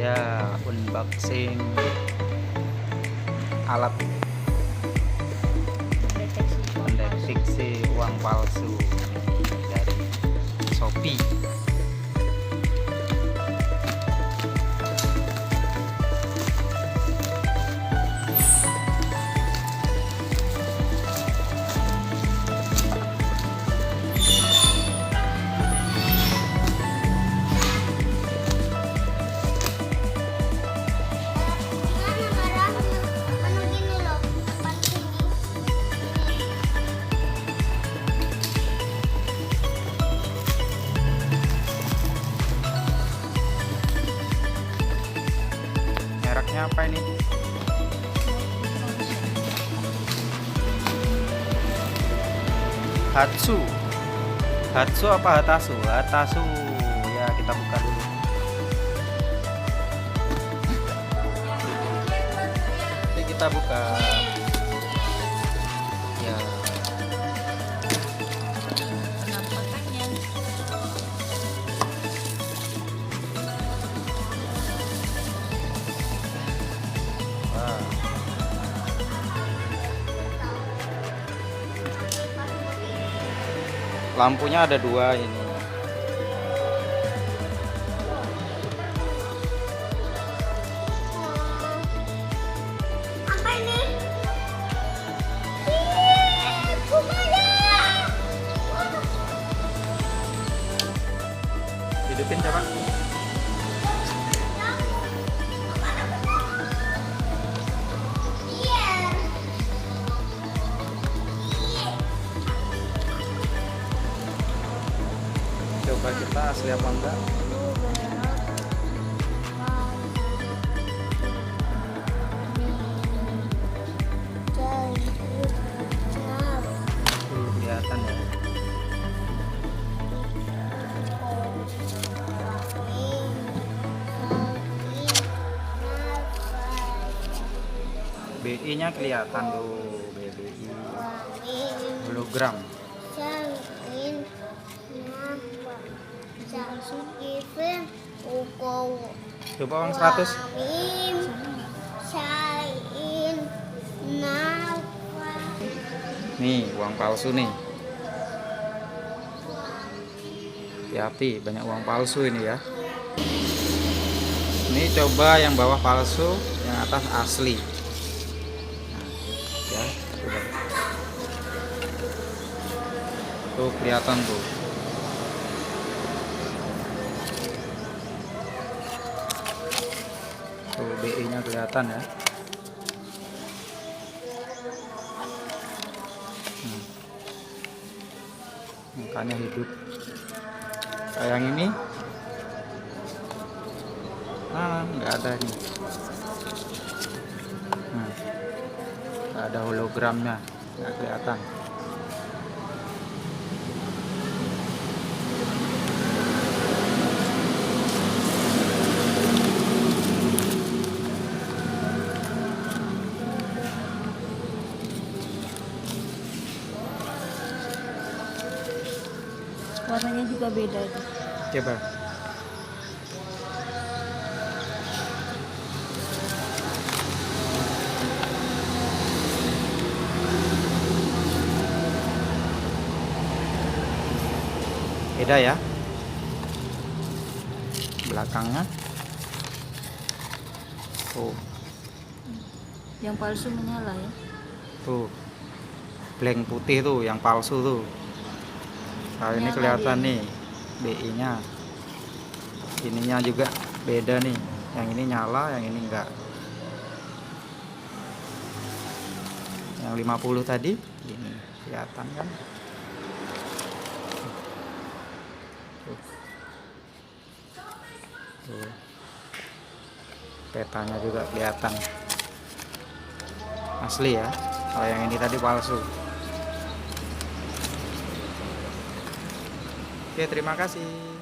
Ya, unboxing alat mendeteksi uang palsu dari Shopee. Mereknya apa ini? Hatsu. Hatsu apa Hatasu? Hatasu. Ya, kita buka dulu. Oke, kita buka. Ya. Wah. Lampunya ada dua ini. Apa ini? Hidupin coba. Coba kita asli apa enggak? Kelihatan ya. BI-nya kelihatan tuh, BBI hologram. Coba uang 100. Nih, uang palsu nih. Hati-hati, banyak uang palsu ini ya. Ini coba yang bawah palsu, yang atas asli. Nah, ya, coba. Tuh kelihatan tuh. Tuh BI-nya kelihatan ya. Makanya hidup. Kayak yang ini, nggak ada nih. Nggak ada hologramnya, nggak kelihatan. Warnanya juga beda itu. Coba. Beda ya. Belakangnya. Oh, Yang palsu menyala ya. tuh. Blank putih tuh yang palsu tuh. Nah, ini Nyala kelihatan dia. nih BI-nya. Ininya juga beda nih. Yang ini nyala, yang ini enggak. Yang 50 tadi ini kelihatan kan? Tuh. Tuh. Petanya juga kelihatan. Asli ya. Kalau yang ini tadi palsu. Oke, terima kasih.